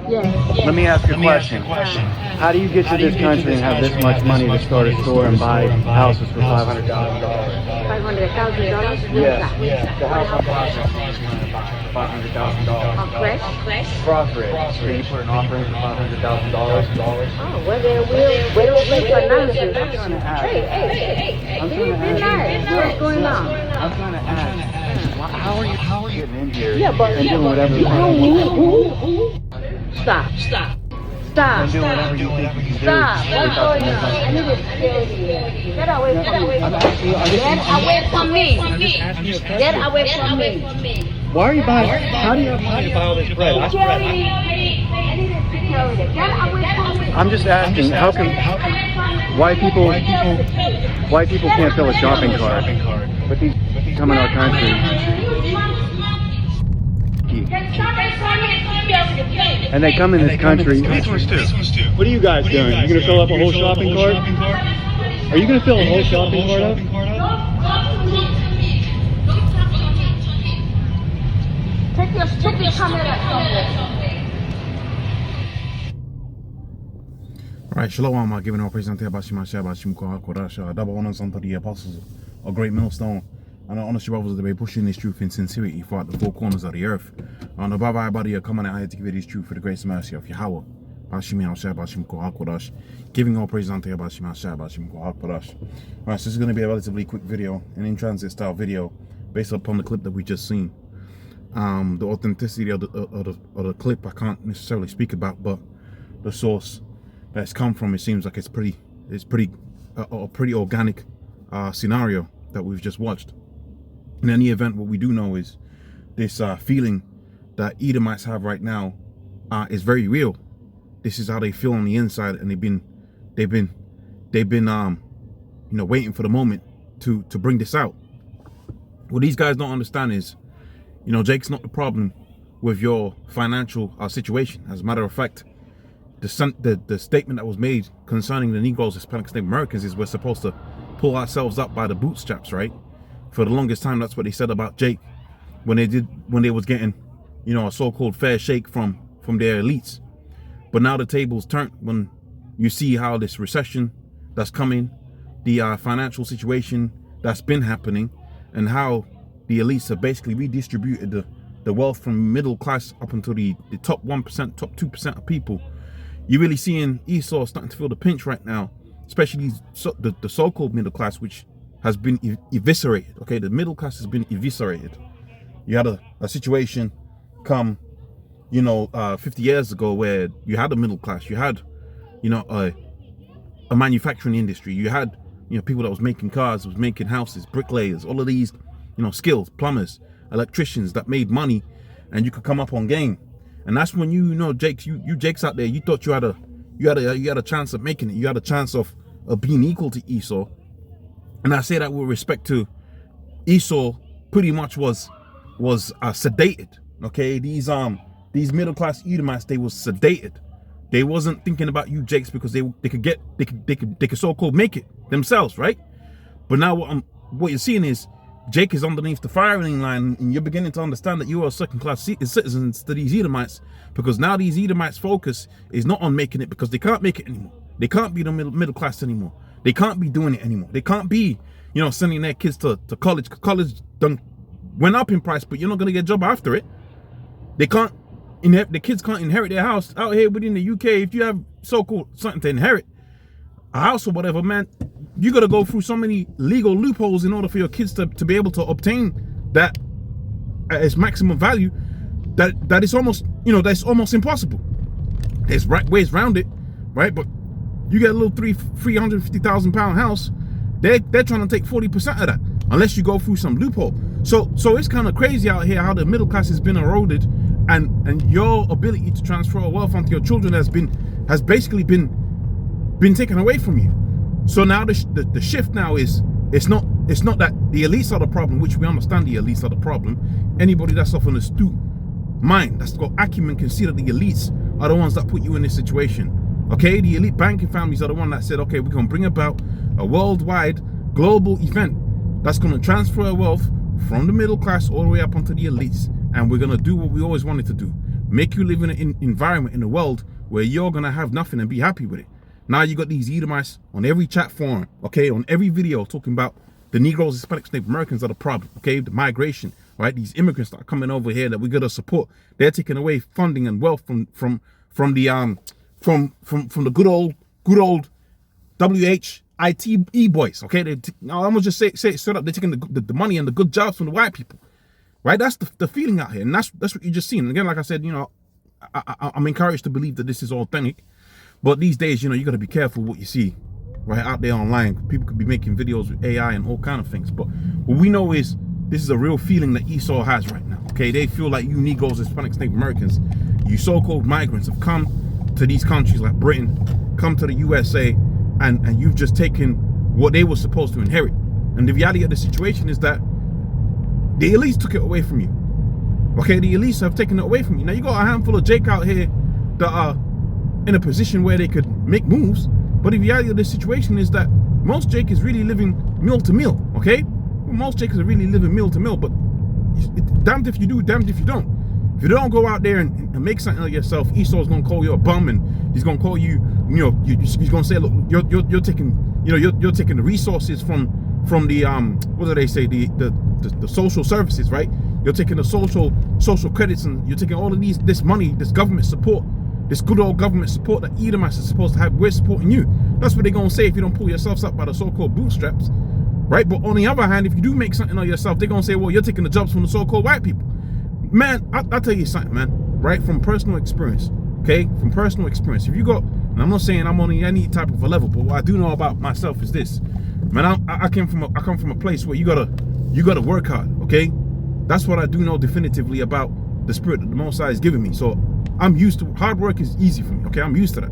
Yes. Let me ask you a question. How do you get to this country and have this much money to start a store and buy houses for $500,000? $500,000? Yes. The house I'm processing $500,000. On Fresh? Crossroads. Can you put an offering for $500,000? Oh, well, they will refinance it. I'm trying to ask. Hey, I'm trying to be nice. What's going on? I'm trying to ask. How are you getting in here And doing whatever you want? Stop. And doing whatever you think you can do. Stop. What's going on? I need to tell you. Get away from me. Get away from me. Get away from me. Why are you buying? How do you have money to buy all this bread? I need to tell you. Get away from me. I'm just asking, how come white people can't fill a shopping cart, but these come in our country and they come in this country. These ones too. What are you guys doing? You're gonna fill up a whole shopping cart? Are you gonna fill a whole shopping cart up? Take your stupid camera somewhere. Alright, Shalom, I'm giving all praise unto Abashim Hashem Korash, double honors unto the apostles of Great Millstone, and our honest brothers that be pushing this truth in sincerity throughout the four corners of the earth. And above everybody are coming out here to give you this truth for the grace and mercy of Yahweh. Bashim Hashem Korash, giving all praise unto Abashim Hashem Korash. Alright, so this is going to be a relatively quick video, an in transit style video, based upon the clip that we just seen. The authenticity of the clip I can't necessarily speak about, but the source that's come from, it seems like it's pretty organic scenario that we've just watched. In any event, what we do know is this feeling that Edomites have right now is very real. This is how they feel on the inside, and they've been waiting for the moment to bring this out. What these guys don't understand is, Jake's not the problem with your financial situation. As a matter of fact, the statement that was made concerning the Negroes, Hispanics, Native Americans is we're supposed to pull ourselves up by the bootstraps, right? For the longest time, that's what they said about Jake when they was getting, a so-called fair shake from their elites. But now the tables turned when you see how this recession that's coming, the financial situation that's been happening, and how the elites have basically redistributed the wealth from middle class up until the top 1%, top 2% of people. You're really seeing Esau starting to feel the pinch right now, especially the so-called middle class, which has been eviscerated. Okay, the middle class has been eviscerated. You had a situation come, 50 years ago where you had a middle class, you had, a manufacturing industry, you had, people that was making cars, was making houses, bricklayers, all of these, skills, plumbers, electricians that made money, and you could come up on game. And that's when Jakes, you Jakes out there, you thought you had a chance of making it. You had a chance of being equal to Esau. And I say that with respect to Esau, pretty much was sedated. Okay, these middle class Edomites, they was sedated. They wasn't thinking about you Jakes because they could so-called make it themselves, right? But now what you're seeing is Jake is underneath the firing line, and you're beginning to understand that you are second-class citizens to these Edomites, because now these Edomites' focus is not on making it, because they can't make it anymore. They can't be the middle class anymore. They can't be doing it anymore. They can't be, sending their kids to college. College went up in price, but you're not going to get a job after it. They can't, the kids can't inherit their house out here within the UK. If you have so-called something to inherit, a house or whatever, man, you got to go through so many legal loopholes in order for your kids to be able to obtain that at its maximum value that it's almost, that's almost impossible. There's ways around it, right? But you get a little £350,000 house, they're trying to take 40% of that, unless you go through some loophole. So it's kind of crazy out here how the middle class has been eroded, and your ability to transfer wealth onto your children has basically been taken away from you. So now the shift now is it's not that the elites are the problem, which we understand the elites are the problem. Anybody that's of an astute mind, that's got acumen, can see that the elites are the ones that put you in this situation. Okay, the elite banking families are the one that said, okay, we're gonna bring about a worldwide global event that's gonna transfer wealth from the middle class all the way up onto the elites, and we're gonna do what we always wanted to do. make you live in an environment in the world where you're gonna have nothing and be happy with it. Now you got these Edomites on every chat forum, okay, on every video talking about the Negroes, Hispanics, Native Americans are the problem, okay, the migration, right? These immigrants that are coming over here that we gotta support. They're taking away funding and wealth from the good old WHITE boys, okay? I'm gonna just say it straight up. They're taking the money and the good jobs from the white people, right? That's the feeling out here, and that's what you just seen. And again, like I said, you know, I'm encouraged to believe that this is authentic, but these days, you know, you got to be careful what you see right out there online. People could be making videos with AI and all kind of things, but what we know is this is a real feeling that Esau has right now, okay? They feel like you Negroes, Hispanics, Native Americans, you so-called migrants have come to these countries like Britain, come to the USA, and you've just taken what they were supposed to inherit. And the reality of the situation is that the elites took it away from you. Okay, the elites have taken it away from you. Now you got a handful of Jake out here that are in a position where they could make moves, but the reality of the situation is that most Jake is really living meal to meal, okay? Most Jakes are really living meal to meal, but damned if you do, damned if you don't. If you don't go out there and make something of yourself, Esau's gonna call you a bum, and he's gonna call you, you know, he's gonna say, look, you're taking, you know, you're taking the resources from the what do they say, the social services, right? You're taking the social credits, and you're taking all of this money, this government support, this good old government support that Edomites is supposed to have. We're supporting you. That's what they're gonna say if you don't pull yourselves up by the so-called bootstraps, right? But on the other hand, if you do make something of yourself, they're gonna say, well, you're taking the jobs from the so-called white people. Man, I'll tell you something, man, right? From personal experience, okay? From personal experience. If you got, and I'm not saying I'm on any type of a level, but what I do know about myself is this, man. I come from a place where you gotta work hard, okay? That's what I do know definitively about the spirit that the Most High is giving me. So I'm used to, hard work is easy for me, okay? I'm used to that.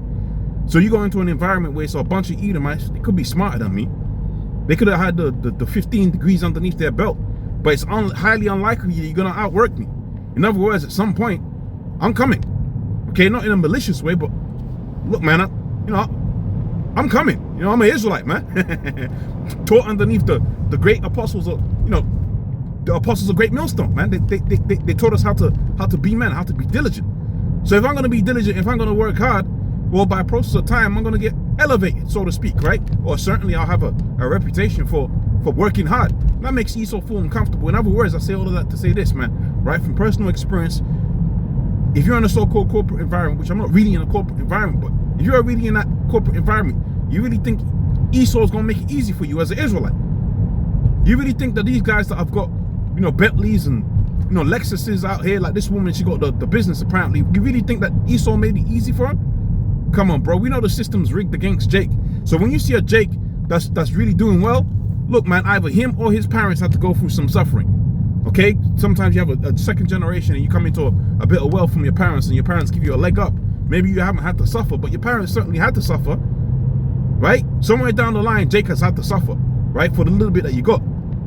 So you go into an environment where it's a bunch of Edomites, they could be smarter than me. They could have had the 15 degrees underneath their belt, but it's highly unlikely you're gonna outwork me. In other words, at some point, I'm coming. Okay, not in a malicious way, but look, man, I'm coming. You know, I'm an Israelite, man. Taught underneath the great apostles of, you know, the apostles of Great Millstone, man. They taught us how to be men, how to be diligent. So if I'm gonna be diligent, if I'm gonna work hard, well, by process of time, I'm gonna get elevated, so to speak, right? Or certainly I'll have a reputation for working hard. That makes Esau feel uncomfortable. In other words, I say all of that to say this, man, right? From personal experience, if you're in a so-called corporate environment, which I'm not really in a corporate environment, but if you're really in that corporate environment, you really think Esau's gonna make it easy for you as an Israelite? You really think that these guys that have got, you know, Bentleys and, you know, Lexuses out here, like this woman, she got the business apparently, you really think that Esau made it easy for him? Come on, bro, we know the system's rigged against Jake. So when you see a Jake that's really doing well, look, man, either him or his parents had to go through some suffering, okay? Sometimes you have a second generation and you come into a bit of wealth from your parents, and your parents give you a leg up. Maybe you haven't had to suffer, but your parents certainly had to suffer, right? Somewhere down the line, Jake has had to suffer, right, for the little bit that you got.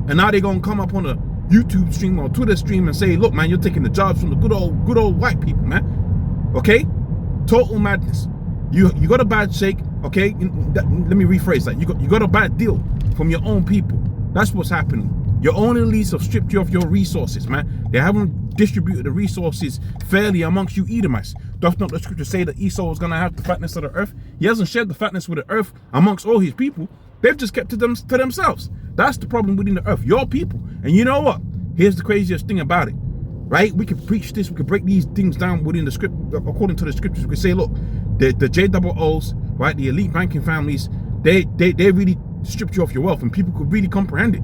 And now they're gonna come up on a YouTube stream or Twitter stream and say, look, man, you're taking the jobs from the good old white people, man. Okay? Total madness. You got a bad shake, okay? Let me rephrase that. You got a bad deal from your own people. That's what's happening. Your own elites have stripped you of your resources, man. They haven't distributed the resources fairly amongst you Edomites. Doth not the scripture say that Esau was going to have the fatness of the earth? He hasn't shared the fatness with the earth amongst all his people. They've just kept it to themselves. That's the problem within the earth, your people. And you know what? Here's the craziest thing about it, right? We can preach this, we can break these things down within the script, according to the scriptures. We can say, look, the JOOs, right, the elite banking families, they really stripped you of your wealth, and people could really comprehend it.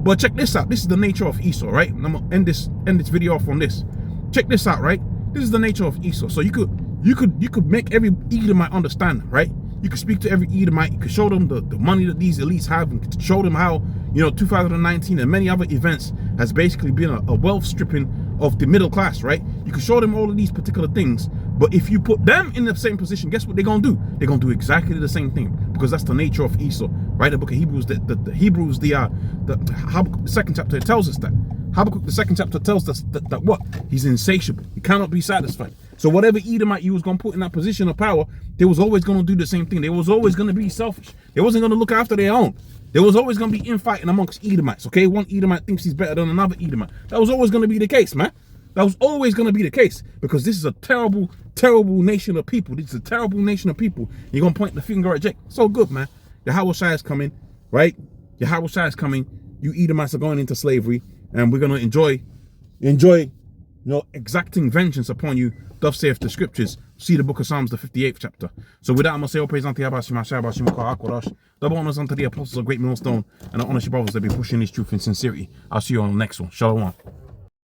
But check this out. This is the nature of Esau, right? And I'm gonna end this video off on this. Check this out, right? This is the nature of Esau. So you could make every Edomite understand, right? You could speak to every Edomite. You could show them the money that these elites have, and show them how, you know, 2019 and many other events has basically been a wealth stripping of the middle class, right? You can show them all of these particular things, but if you put them in the same position, guess what they're gonna do? They're gonna do exactly the same thing, because that's the nature of Esau, right? The book of Hebrews, the Habakkuk, the second chapter, it tells us that. Habakkuk, the second chapter, tells us that what? He's insatiable. He cannot be satisfied. So whatever Edomite you was going to put in that position of power, they was always going to do the same thing. They was always going to be selfish. They wasn't going to look after their own. There was always going to be infighting amongst Edomites, okay? One Edomite thinks he's better than another Edomite. That was always going to be the case, man. That was always going to be the case because this is a terrible, terrible nation of people. This is a terrible nation of people. You're going to point the finger at Jake. So good, man. Yahweh Shai is coming, right? Yahweh Shai is coming. You Edomites are going into slavery, and we're going to enjoy, you know, exacting vengeance upon you. Thus saith the scriptures. See the book of Psalms, the 58th chapter. So with that, I'm going to say, all praise unto Yahweh Shai, double honors unto the apostles of Great Millstone, and I honor your brothers that be pushing this truth in sincerity. I'll see you on the next one. Shalom.